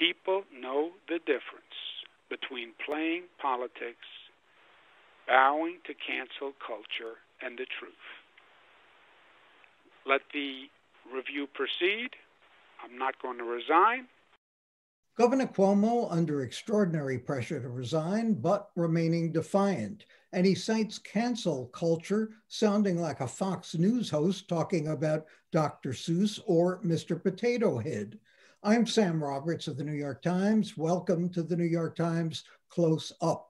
people know the difference between playing politics, bowing to cancel culture, and the truth. Let the review proceed. I'm not going to resign. Governor Cuomo under extraordinary pressure to resign, but remaining defiant. And he cites cancel culture, sounding like a Fox News host talking about Dr. Seuss or Mr. Potato Head. I'm Sam Roberts of the New York Times. Welcome to the New York Times Close Up.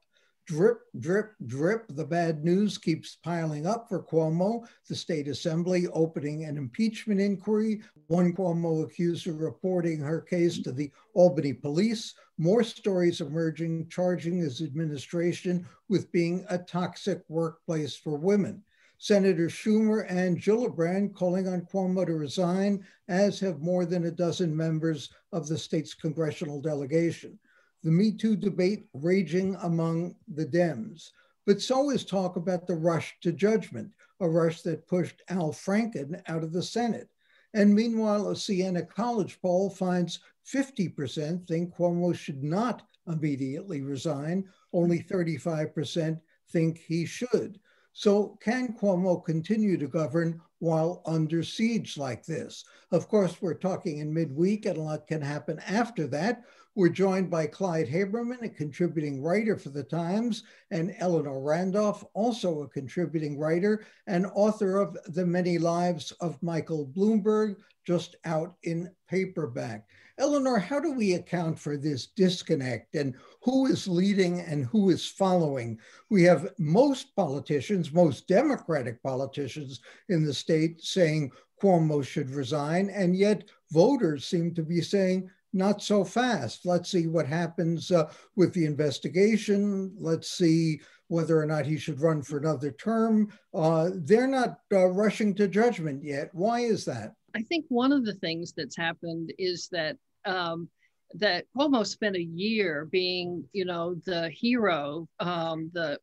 Drip, drip, drip. The bad news keeps piling up for Cuomo. The state assembly opening an impeachment inquiry. One Cuomo accuser reporting her case to the Albany police. More stories emerging charging his administration with being a toxic workplace for women. Senator Schumer and Gillibrand calling on Cuomo to resign, as have more than a dozen members of the state's congressional delegation. The Me Too debate raging among the Dems. But so is talk about the rush to judgment, a rush that pushed Al Franken out of the Senate. And meanwhile, a Siena College poll finds 50% think Cuomo should not immediately resign. Only 35% think he should. So can Cuomo continue to govern while under siege like this? Of course, we're talking in midweek and a lot can happen after that. We're joined by Clyde Haberman, a contributing writer for The Times, and Eleanor Randolph, also a contributing writer and author of The Many Lives of Michael Bloomberg, just out in paperback. Eleanor, how do we account for this disconnect and who is leading and who is following? We have most politicians, most Democratic politicians in the state saying Cuomo should resign, and yet voters seem to be saying, not so fast. Let's see what happens with the investigation. Let's see whether or not he should run for another term. They're not rushing to judgment yet. Why is that? I think one of the things that's happened is that that Cuomo spent a year being, the hero, the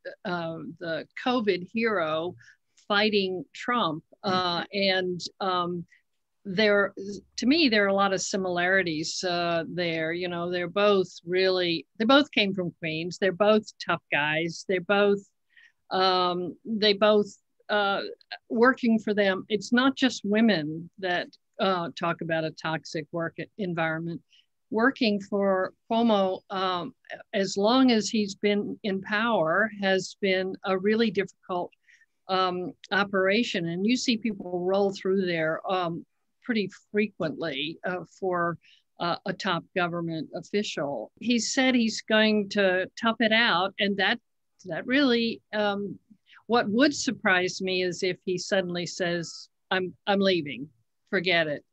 COVID hero, fighting Trump, and there, to me, there are a lot of similarities there. They both came from Queens. They're both tough guys. They're both working for them. It's not just women that talk about a toxic work environment. Working for Cuomo, as long as he's been in power, has been a really difficult operation. And you see people roll through there pretty frequently for a top government official. He said he's going to tough it out, and that really, what would surprise me is if he suddenly says, I'm leaving, forget it.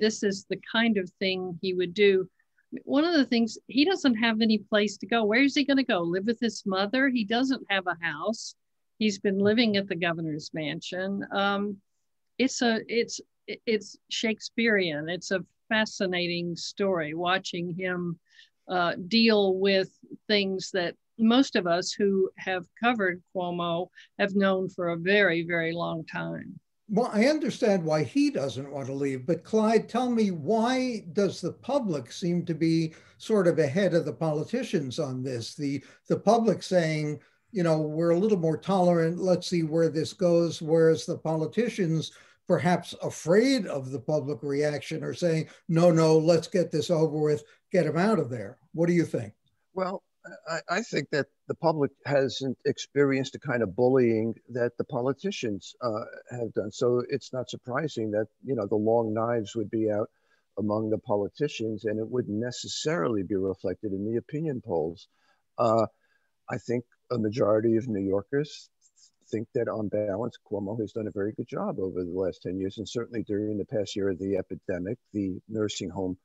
This is the kind of thing he would do. One of the things, he doesn't have any place to go. Where is he going to go? Live with his mother? He doesn't have a house. He's been living at the governor's mansion. It's Shakespearean. It's a fascinating story, watching him deal with things that most of us who have covered Cuomo have known for a very, very long time. Well, I understand why he doesn't want to leave, but Clyde, tell me, why does the public seem to be sort of ahead of the politicians on this? The public saying, we're a little more tolerant, let's see where this goes, whereas the politicians, perhaps afraid of the public reaction, are saying, no, let's get this over with, get him out of there. What do you think? Well, I think that the public hasn't experienced the kind of bullying that the politicians have done. So it's not surprising that, the long knives would be out among the politicians, and it wouldn't necessarily be reflected in the opinion polls. I think a majority of New Yorkers think that on balance, Cuomo has done a very good job over the last 10 years, and certainly during the past year of the epidemic, the nursing home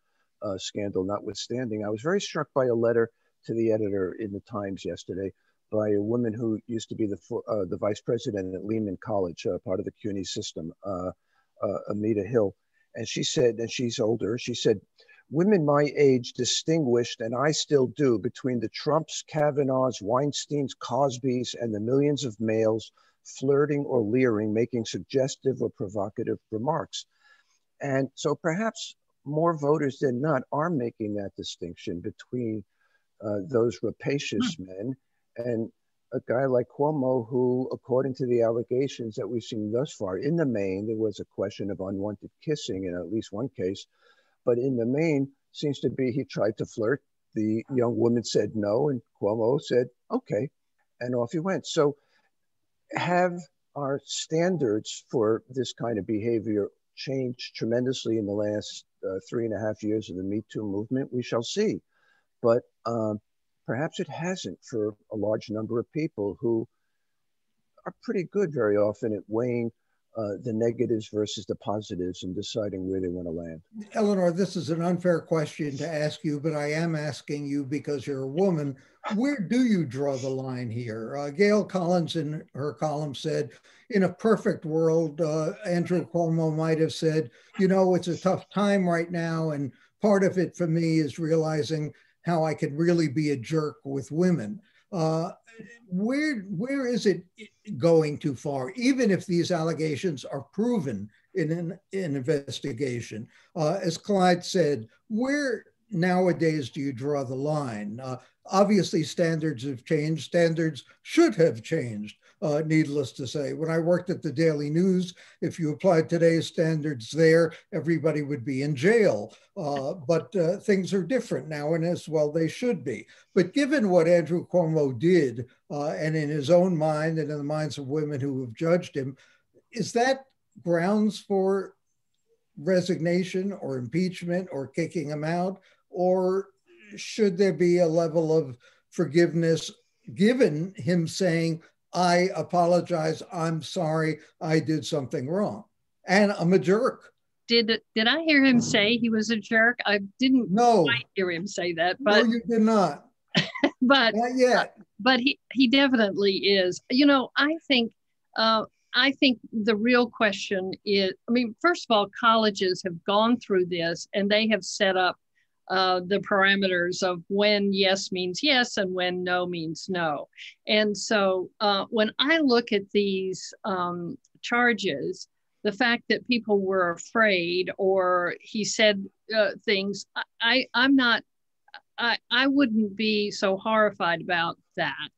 scandal notwithstanding. I was very struck by a letter to the editor in the Times yesterday by a woman who used to be the vice president at Lehman College, part of the CUNY system, Amita Hill. And she said, and she's older, she said, women my age distinguished, and I still do, between the Trumps, Kavanaughs, Weinsteins, Cosbys, and the millions of males flirting or leering, making suggestive or provocative remarks. And so perhaps more voters than not are making that distinction between those rapacious men and a guy like Cuomo, who, according to the allegations that we've seen thus far, in the main, there was a question of unwanted kissing in at least one case, but in the main, seems to be he tried to flirt. The young woman said no, and Cuomo said, okay, and off he went. So have our standards for this kind of behavior changed tremendously in the last 3.5 years of the Me Too movement? We shall see. But perhaps it hasn't for a large number of people who are pretty good very often at weighing the negatives versus the positives and deciding where they want to land. Eleanor, this is an unfair question to ask you, but I am asking you because you're a woman. Where do you draw the line here? Gail Collins in her column said, in a perfect world, Andrew Cuomo might have said, you know, it's a tough time right now, and part of it for me is realizing how I could really be a jerk with women. Where is it going too far, even if these allegations are proven in an investigation? As Clyde said, where nowadays do you draw the line? Obviously, standards have changed. Standards should have changed, needless to say. When I worked at the Daily News, if you applied today's standards there, everybody would be in jail. But things are different now, and as well they should be. But given what Andrew Cuomo did, and in his own mind and in the minds of women who have judged him, is that grounds for resignation or impeachment or kicking him out? Or should there be a level of forgiveness given him saying, I apologize, I'm sorry, I did something wrong, and I'm a jerk? Did I hear him say he was a jerk? I didn't quite hear him say that. But no, you did not. But not yet. But he definitely is. You know, I think the real question is, I mean, first of all, colleges have gone through this and they have set up the parameters of when yes means yes and when no means no. And so when I look at these charges, the fact that people were afraid or he said things, I wouldn't be so horrified about that.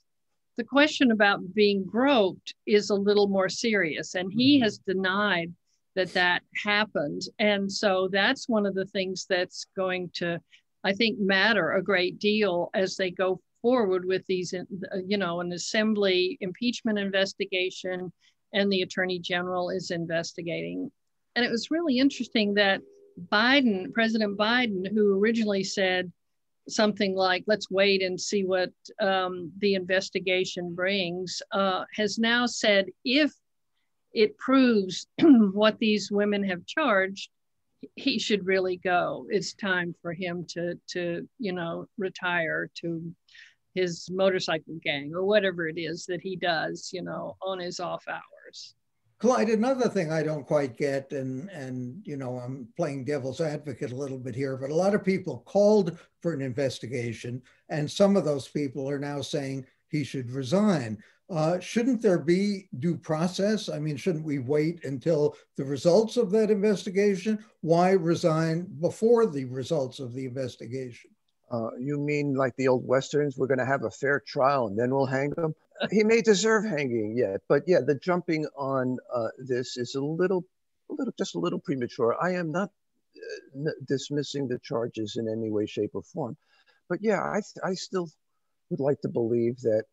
The question about being groped is a little more serious, and he has denied that happened. And so that's one of the things that's going to, I think, matter a great deal as they go forward with these, you know, an assembly impeachment investigation, and the Attorney General is investigating. And it was really interesting that President Biden, who originally said something like, let's wait and see what the investigation brings, has now said, if it proves what these women have charged, he should really go. It's time for him to you know, retire to his motorcycle gang or whatever it is that he does, you know, on his off hours. Clyde, another thing I don't quite get, and you know, I'm playing devil's advocate a little bit here, but a lot of people called for an investigation, and some of those people are now saying he should resign. Shouldn't there be due process? I mean, shouldn't we wait until the results of that investigation? Why resign before the results of the investigation? You mean like the old Westerns, we're going to have a fair trial and then we'll hang him? He may deserve hanging yet, but yeah, the jumping on this is just a little premature. I am not dismissing the charges in any way, shape, or form, but yeah, I still would like to believe that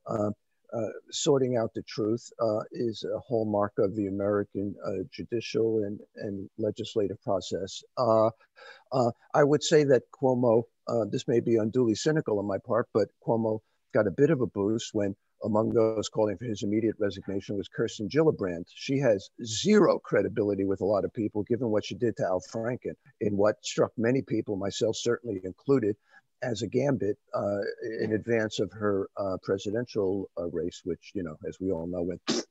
sorting out the truth is a hallmark of the American judicial and legislative process. I would say that Cuomo, this may be unduly cynical on my part, but Cuomo got a bit of a boost when among those calling for his immediate resignation was Kirsten Gillibrand. She has zero credibility with a lot of people, given what she did to Al Franken in what struck many people, myself certainly included, as a gambit in advance of her presidential race, which, you know, as we all know, went.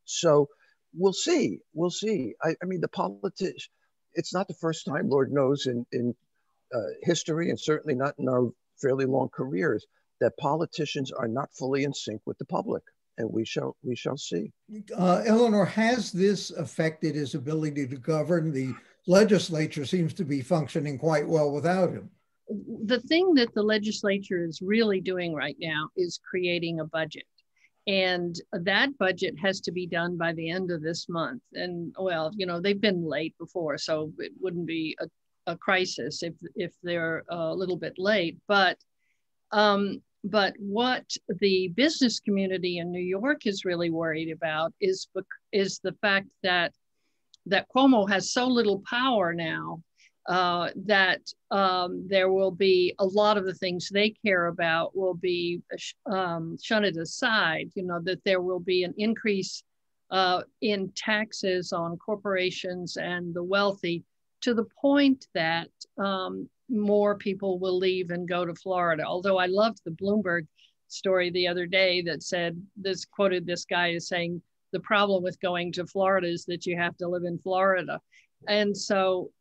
So we'll see. We'll see. I mean, the politics, it's not the first time, Lord knows, in history, and certainly not in our fairly long careers, that politicians are not fully in sync with the public. And we shall see. Eleanor, has this affected his ability to govern? The legislature seems to be functioning quite well without him. The thing that the legislature is really doing right now is creating a budget. And that budget has to be done by the end of this month. And well, you know, they've been late before, so it wouldn't be a crisis if they're a little bit late. But what the business community in New York is really worried about is the fact that Cuomo has so little power now that there will be a lot of the things they care about will be shunted aside. You know, that there will be an increase in taxes on corporations and the wealthy to the point that more people will leave and go to Florida. Although I loved the Bloomberg story the other day that said, quoted this guy as saying, the problem with going to Florida is that you have to live in Florida. And so,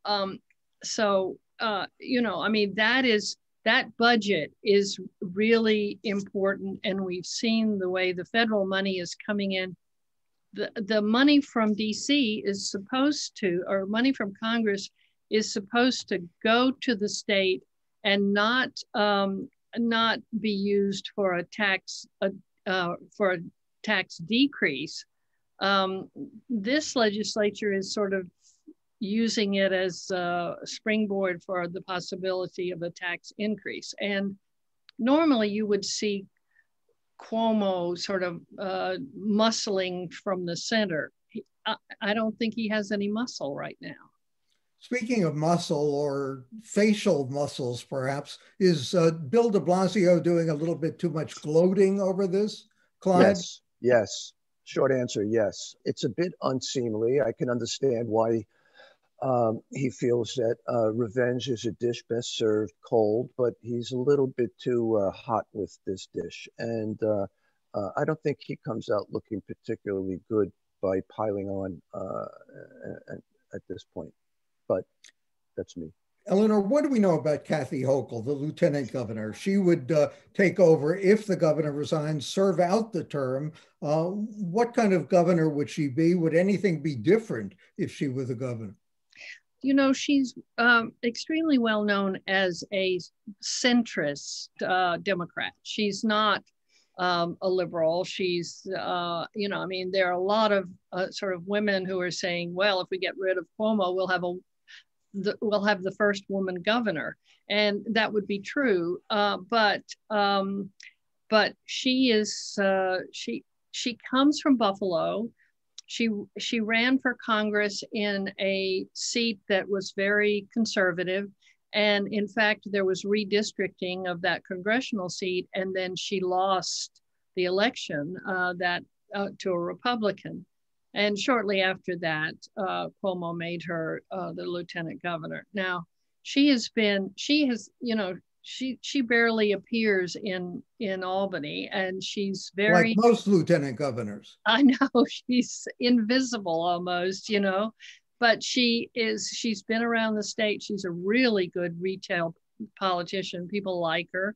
you know, I mean, that budget is really important. And we've seen the way the federal money is coming in. The money from DC is supposed to, or money from Congress is supposed to go to the state and not be used for a tax decrease. This legislature is sort of using it as a springboard for the possibility of a tax increase. And normally you would see Cuomo sort of muscling from the center. I don't think he has any muscle right now. Speaking of muscle, or facial muscles perhaps, is Bill de Blasio doing a little bit too much gloating over this, Clyde? Yes. Short answer, yes. It's a bit unseemly. I can understand why he feels that revenge is a dish best served cold, but he's a little bit too hot with this dish. And I don't think he comes out looking particularly good by piling on at this point. But that's me. Eleanor, what do we know about Kathy Hochul, the lieutenant governor? She would take over if the governor resigns, serve out the term. What kind of governor would she be? Would anything be different if she were the governor? You know, she's extremely well known as a centrist Democrat. She's not a liberal. She's, you know, I mean, there are a lot of sort of women who are saying, well, if we get rid of Cuomo, we'll have the first woman governor, and that would be true. But she is she comes from Buffalo. She ran for Congress in a seat that was very conservative, and in fact there was redistricting of that congressional seat, and then she lost the election to a Republican. And shortly after that, Cuomo made her the lieutenant governor. Now, she barely appears in Albany, and she's very— like most lieutenant governors. I know, she's invisible almost, you know, but she's been around the state. She's a really good retail politician. People like her,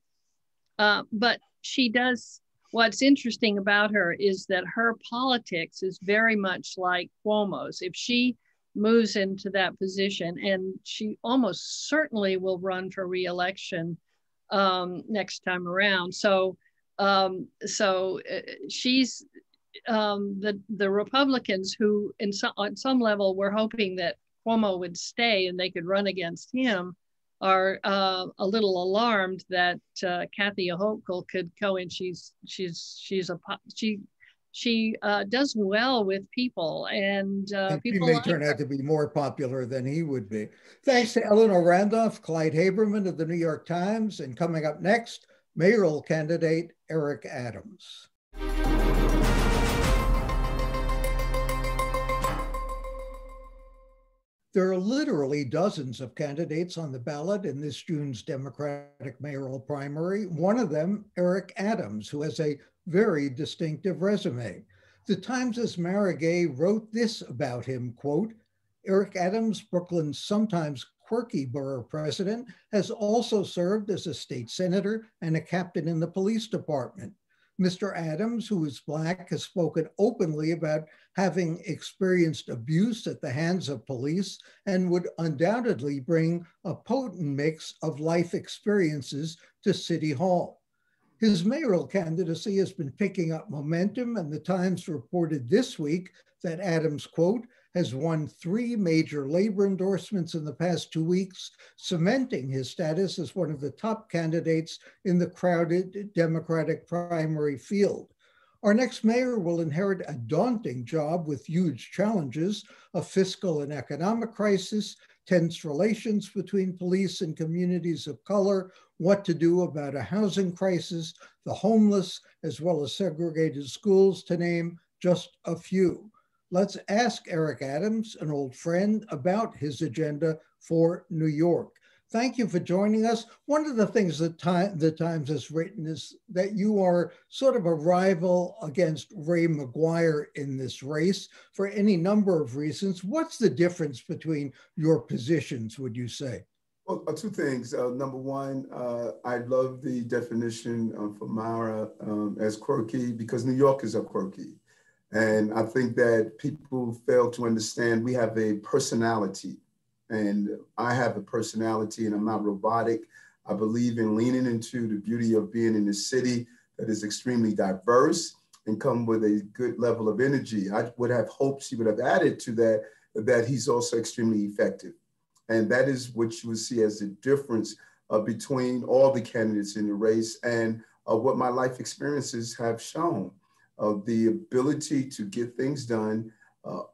but she does. What's interesting about her is that her politics is very much like Cuomo's. If she moves into that position, and she almost certainly will run for re-election next time around. So she's the Republicans who on some level were hoping that Cuomo would stay and they could run against him are a little alarmed that Kathy Hochul could go in. She does well with people, and people she may like turn her. out to be more popular than he would be. Thanks to Eleanor Randolph, Clyde Haberman of the New York Times, and coming up next, mayoral candidate Eric Adams. There are literally dozens of candidates on the ballot in this June's Democratic mayoral primary. One of them, Eric Adams, who has a very distinctive resume. The Times' Mara Gay wrote this about him, quote, Eric Adams, Brooklyn's sometimes quirky borough president, has also served as a state senator and a captain in the police department. Mr. Adams, who is Black, has spoken openly about having experienced abuse at the hands of police and would undoubtedly bring a potent mix of life experiences to City Hall. His mayoral candidacy has been picking up momentum, and the Times reported this week that Adams, quote, has won 3 major labor endorsements in the past 2 weeks, cementing his status as one of the top candidates in the crowded Democratic primary field. Our next mayor will inherit a daunting job with huge challenges: a fiscal and economic crisis, tense relations between police and communities of color, what to do about a housing crisis, the homeless, as well as segregated schools, to name just a few. Let's ask Eric Adams, an old friend, about his agenda for New York. Thank you for joining us. One of the things that the Times has written is that you are sort of a rival against Ray McGuire in this race for any number of reasons. What's the difference between your positions, would you say? Well, 2 things. Number one, I love the definition for Mara as quirky, because New Yorkers are quirky. And I think that people fail to understand we have a personality. And I have a personality, and I'm not robotic. I believe in leaning into the beauty of being in a city that is extremely diverse and come with a good level of energy. I would have hoped he would have added to that, that he's also extremely effective. And that is what you would see as the difference between all the candidates in the race, and what my life experiences have shown. The ability to get things done,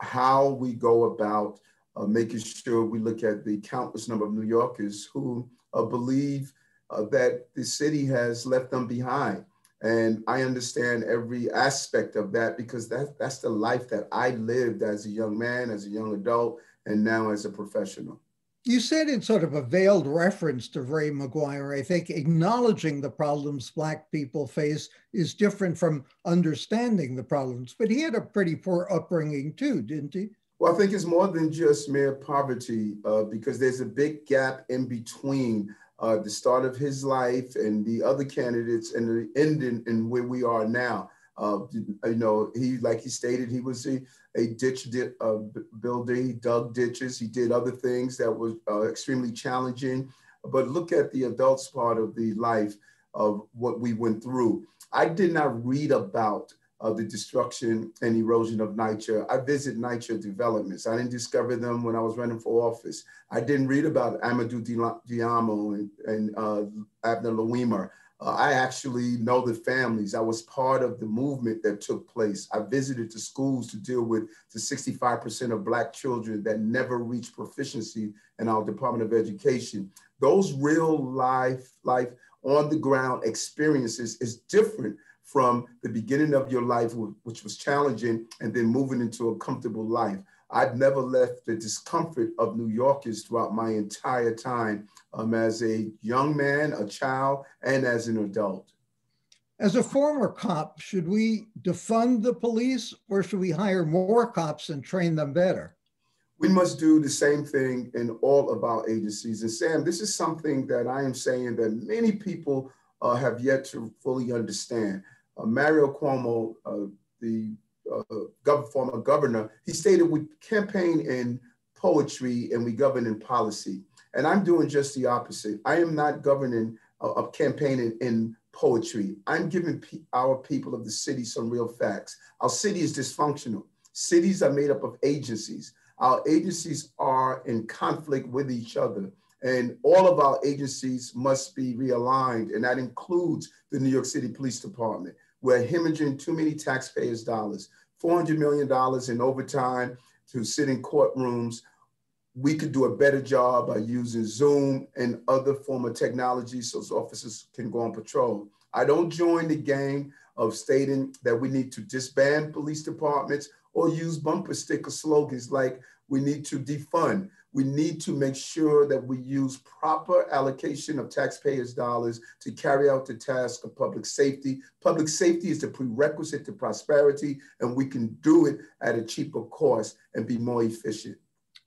how we go about making sure we look at the countless number of New Yorkers who believe that the city has left them behind. And I understand every aspect of that, because that's the life that I lived as a young man, as a young adult, and now as a professional. You said in sort of a veiled reference to Ray McGuire, I think acknowledging the problems Black people face is different from understanding the problems, but he had a pretty poor upbringing too, didn't he? Well, I think it's more than just mere poverty, because there's a big gap in between the start of his life and the other candidates and the ending in where we are now. Like he stated, he was a ditch builder. He dug ditches. He did other things that was extremely challenging. But look at the adults part of the life of what we went through. I did not read about the destruction and erosion of NYCHA. I visit NYCHA developments. I didn't discover them when I was running for office. I didn't read about Amadou Diamo and Abner Louima. I actually know the families. I was part of the movement that took place. I visited the schools to deal with the 65% of Black children that never reached proficiency in our Department of Education. Those real life on the ground experiences is different from the beginning of your life, which was challenging, and then moving into a comfortable life. I've never left the discomfort of New Yorkers throughout my entire time as a young man, a child, and as an adult. As a former cop, should we defund the police, or should we hire more cops and train them better? We must do the same thing in all of our agencies. And Sam, this is something that I am saying that many people have yet to fully understand. Mario Cuomo, the former governor, he stated we campaign in poetry and we govern in policy. And I'm doing just the opposite. I am not governing campaigning in poetry. I'm giving our people of the city some real facts. Our city is dysfunctional. Cities are made up of agencies. Our agencies are in conflict with each other. And all of our agencies must be realigned. And that includes the New York City Police Department. We're hemorrhaging too many taxpayers' dollars, $400 million in overtime to sit in courtrooms. We could do a better job by using Zoom and other form of technology so officers can go on patrol. I don't join the gang of stating that we need to disband police departments or use bumper sticker slogans like we need to defund. We need to make sure that we use proper allocation of taxpayers' dollars to carry out the task of public safety. Public safety is the prerequisite to prosperity, and we can do it at a cheaper cost and be more efficient.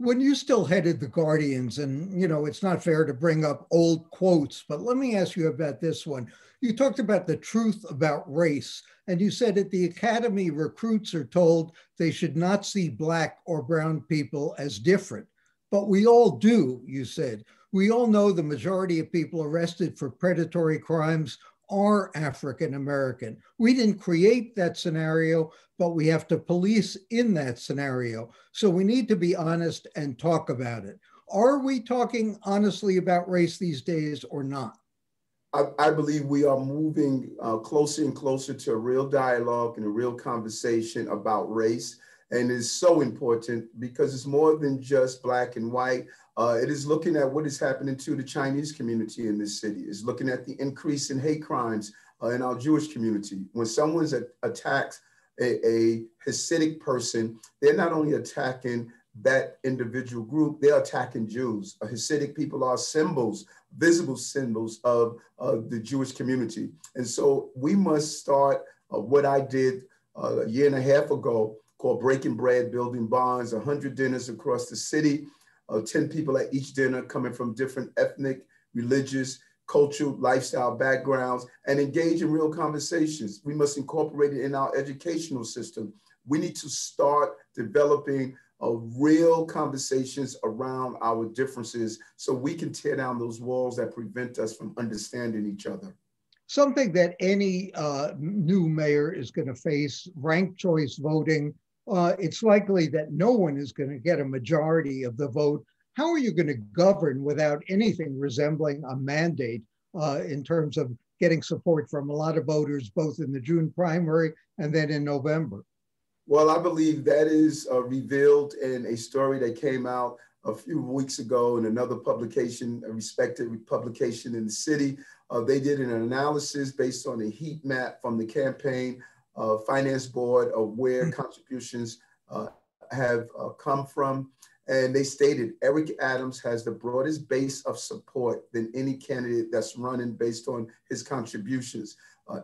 When you still headed the Guardians, and it's not fair to bring up old quotes, but let me ask you about this one. You talked about the truth about race, and you said at the academy, recruits are told they should not see Black or brown people as different. But we all do, you said. We all know the majority of people arrested for predatory crimes are African American. We didn't create that scenario, but we have to police in that scenario. So we need to be honest and talk about it. Are we talking honestly about race these days or not? I believe we are moving closer and closer to a real dialogue and a real conversation about race. And it's so important because it's more than just Black and white. It is looking at what is happening to the Chinese community in this city. It's looking at the increase in hate crimes in our Jewish community. When someone attacks a Hasidic person, they're not only attacking that individual group, they're attacking Jews. Hasidic people are symbols, visible symbols of the Jewish community. And so we must start what I did a year and a half ago, called Breaking Bread, Building Bonds, 100 dinners across the city, 10 people at each dinner coming from different ethnic, religious, cultural, lifestyle backgrounds, and engage in real conversations. We must incorporate it in our educational system. We need to start developing real conversations around our differences so we can tear down those walls that prevent us from understanding each other. Something that any new mayor is going to face, ranked choice voting. It's likely that no one is going to get a majority of the vote. How are you going to govern without anything resembling a mandate in terms of getting support from a lot of voters, both in the June primary and then in November? Well, I believe that is revealed in a story that came out a few weeks ago in another publication, a respected publication in the city. They did an analysis based on a heat map from the campaign finance board of where contributions have come from. And they stated Eric Adams has the broadest base of support than any candidate that's running based on his contributions.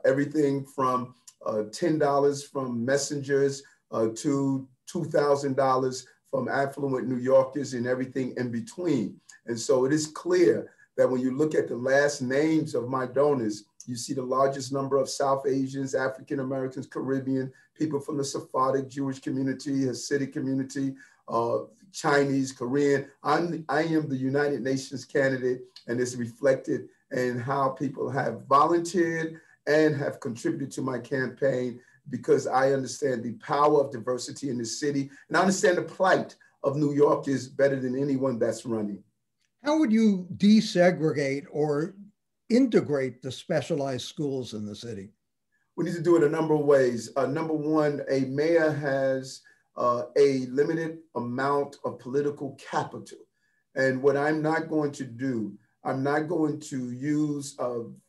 Everything from $10 from messengers to $2,000 from affluent New Yorkers and everything in between. And so it is clear that when you look at the last names of my donors, you see the largest number of South Asians, African Americans, Caribbean, people from the Sephardic Jewish community, Hasidic community, Chinese, Korean. I am the United Nations candidate, and it's reflected in how people have volunteered and have contributed to my campaign, because I understand the power of diversity in the city, and I understand the plight of New Yorkers better than anyone that's running. How would you desegregate or integrate the specialized schools in the city? We need to do it a number of ways. Number one, a mayor has a limited amount of political capital. And what I'm not going to do, I'm not going to use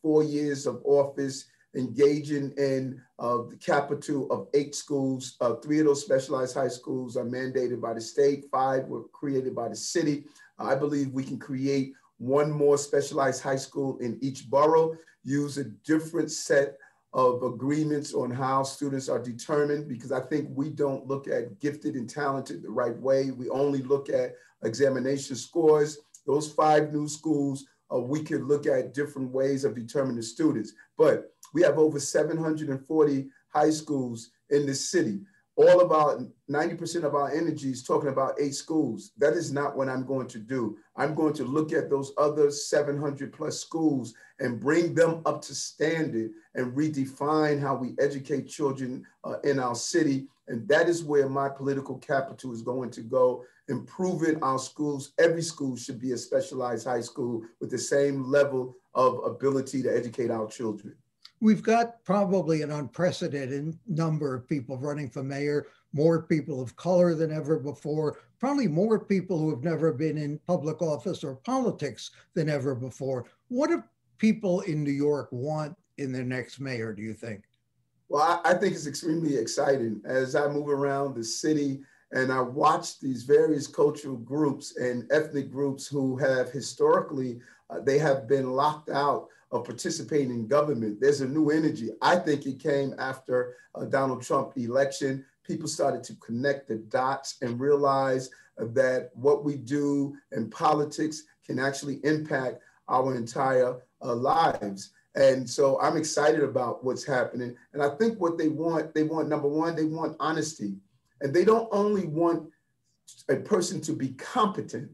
4 years of office engaging in the capital of 8 schools. 3 of those specialized high schools are mandated by the state, 5 were created by the city. I believe we can create 1 more specialized high school in each borough, use a different set of agreements on how students are determined, because I think we don't look at gifted and talented the right way. We only look at examination scores. Those 5 new schools, we could look at different ways of determining students. But we have over 740 high schools in this city. All about 90% of our energy is talking about 8 schools. That is not what I'm going to do. I'm going to look at those other 700 plus schools and bring them up to standard and redefine how we educate children in our city. And that is where my political capital is going to go, improving our schools. Every school should be a specialized high school with the same level of ability to educate our children. We've got probably an unprecedented number of people running for mayor, more people of color than ever before, probably more people who have never been in public office or politics than ever before. What do people in New York want in their next mayor, do you think? Well, I think it's extremely exciting. As I move around the city and I watch these various cultural groups and ethnic groups who have historically, they have been locked out of participating in government. There's a new energy. I think it came after Donald Trump election. people started to connect the dots and realize that what we do in politics can actually impact our entire lives. And so I'm excited about what's happening. And I think what they want, number one, they want honesty. And they don't only want a person to be competent,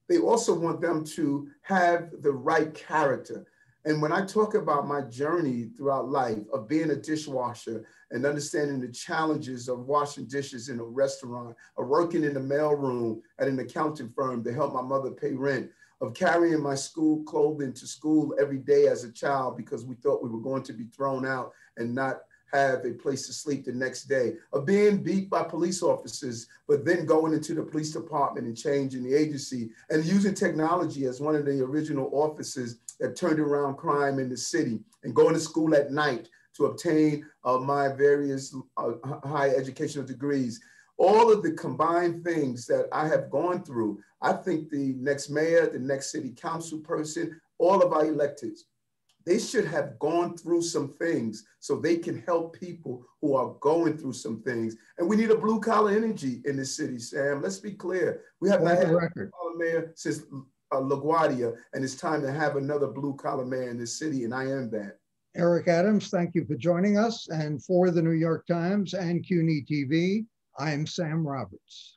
they also want them to have the right character. And when I talk about my journey throughout life of being a dishwasher and understanding the challenges of washing dishes in a restaurant, of working in the mailroom at an accounting firm to help my mother pay rent, of carrying my school clothing to school every day as a child because we thought we were going to be thrown out and not have a place to sleep the next day, of being beat by police officers, but then going into the police department and changing the agency and using technology as one of the original officers that turned around crime in the city, and going to school at night to obtain my various higher educational degrees. All of the combined things that I have gone through, I think the next mayor, the next city council person, all of our electeds, they should have gone through some things so they can help people who are going through some things. And we need a blue collar energy in this city, Sam. Let's be clear. We have not had a blue collar mayor since LaGuardia, and it's time to have another blue collar mayor in this city, and I am that. Eric Adams, thank you for joining us. And for the New York Times and CUNY TV, I'm Sam Roberts.